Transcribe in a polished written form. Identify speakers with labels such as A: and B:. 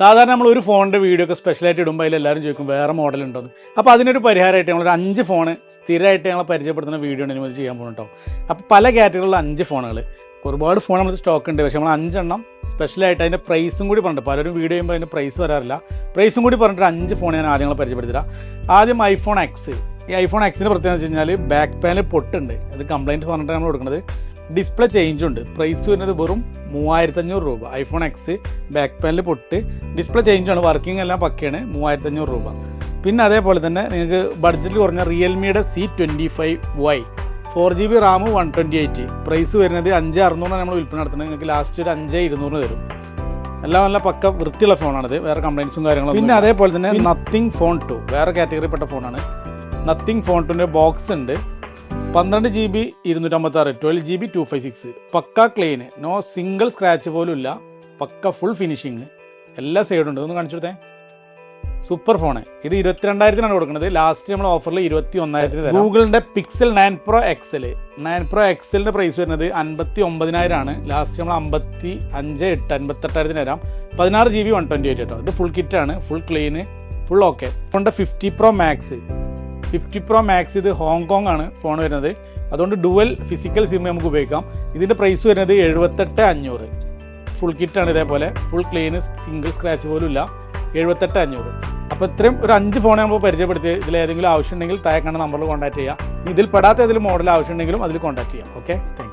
A: സാധാരണ നമ്മൾ ഒരു ഫോണിൻ്റെ വീഡിയോ ഒക്കെ സ്പെഷ്യലായിട്ട് ഇടുമ്പോൾ അതിലെല്ലാവരും ചോദിക്കും വേറെ മോഡൽ ഉണ്ടോന്ന്. അപ്പോൾ അതിനൊരു പരിഹാരമായിട്ട് ഞങ്ങളൊരു 5 ഫോൺ സ്ഥിരമായിട്ട് ഞങ്ങൾ പരിചയപ്പെടുത്തുന്ന വീഡിയോ ആണ് നമ്മൾ ചെയ്യാൻ പോകുന്നുണ്ടോ. അപ്പോൾ പല കാറ്റഗറിയിലുള്ള 5 ഫോണുകൾ, ഒരുപാട് ഫോൺ നമ്മൾ സ്റ്റോക്ക് ഉണ്ട്. പക്ഷേ നമ്മൾ 5 എണ്ണം സ്പെഷ്യലായിട്ട് അതിൻ്റെ പ്രൈസും കൂടി പറഞ്ഞിട്ട് പലരും വീഡിയോ ചെയ്യുമ്പോൾ അതിൻ്റെ പ്രൈസ് വരാറില്ല. പ്രൈസും കൂടി പറഞ്ഞിട്ട് 5 ഫോൺ ഞാൻ ആദ്യം പരിചയപ്പെടുത്തില്ല. ആദ്യം ഐഫോൺ എക്സ്. ഈ ഐഫോൺ എക്സിന് പ്രത്യേകത വെച്ച് കഴിഞ്ഞാൽ ബാക്ക് പാനൽ പൊട്ടുണ്ട്. അത് കംപ്ലയിൻറ്റ് പറഞ്ഞിട്ട് നമ്മൾ കൊടുക്കുന്നത്. ഡിസ്പ്ലേ ചേഞ്ച് ഉണ്ട്. പ്രൈസ് വരുന്നത് വെറും 3500 രൂപ. ഐഫോൺ എക്സ് ബാക്ക് പാനൽ പൊട്ട്, ഡിസ്പ്ലേ ചേഞ്ച് ആണ്, വർക്കിംഗ് എല്ലാം പക്കയാണ്. 3500 രൂപ. പിന്നെ അതേപോലെ തന്നെ നിങ്ങൾക്ക് ബഡ്ജറ്റിൽ കുറഞ്ഞ റിയൽമിയുടെ C25Y 4GB റാം 128. പ്രൈസ് വരുന്നത് 5600 നമ്മൾ വിൽപ്പന നടത്തുന്നത്. നിങ്ങൾക്ക് ലാസ്റ്റ് ഒരു 5200 തരും. എല്ലാം നല്ല പക്ക വൃത്തിയുള്ള ഫോണാണിത്, വേറെ കംപ്ലയിൻസും കാര്യങ്ങളും. പിന്നെ അതേപോലെ തന്നെ നത്തിങ് ഫോൺ 2 വേറെ കാറ്റഗറിപ്പെട്ട ഫോണാണ്. നത്തിങ് ഫോൺ 2ൻ്റെ ബോക്സ് ഉണ്ട്. 12GB 256, 12GB 256. പക്ക ക്ലീന്, നോ സിംഗിൾ സ്ക്രാച്ച് പോലും ഇല്ല. പക്ക ഫുൾ ഫിനിഷിങ്, എല്ലാ സൈഡും ഉണ്ട്. ഒന്ന് കാണിച്ചു കൊടുത്തേ. Super phone. ഇത് 22,000 കൊടുക്കുന്നത്. ലാസ്റ്റ് നമ്മൾ ഓഫറിൽ 21,000 തരാം. ഗൂഗിളിൻ്റെ പിക്സൽ 9 Pro XL. 9 Pro XLൻ്റെ പ്രൈസ് വരുന്നത് 59,000 ആണ്. ലാസ്റ്റ് നമ്മൾ 58,000 തരാം. 16GB 128 കേട്ടോ. ഇത് ഫുൾ കിറ്റാണ്, ഫുൾ ക്ലീന്, ഫുൾ ഓക്കെ. ഫോണിൻ്റെ 50 Pro Max. 50 Pro Max ഇത് ഹോങ്കോങ് ആണ് ഫോൺ വരുന്നത്. അതുകൊണ്ട് ഡുവൽ ഫിസിക്കൽ സിം നമുക്ക് ഉപയോഗിക്കാം. ഇതിൻ്റെ പ്രൈസ് വരുന്നത് 78,500. ഫുൾ കിറ്റാണ്, ഇതേപോലെ ഫുൾ ക്ലീന്, സിംഗിൾ സ്ക്രാച്ച് പോലും ഇല്ല. 78,500. അപ്പോൾ ഇത്രയും ഒരു 5 ഫോൺ നമ്മൾ പരിചയപ്പെടുത്തി. ഇതിലേതെങ്കിലും ആവശ്യം ഉണ്ടെങ്കിൽ താഴെ കാണുന്ന നമ്പറിൽ കോൺടാക്ട് ചെയ്യാം. ഇതിൽ പെടാത്ത ഏതെങ്കിലും മോഡൽ ആവശ്യം ഉണ്ടെങ്കിലും അതിൽ കോൺടാക്ട് ചെയ്യാം. Okay, thank you.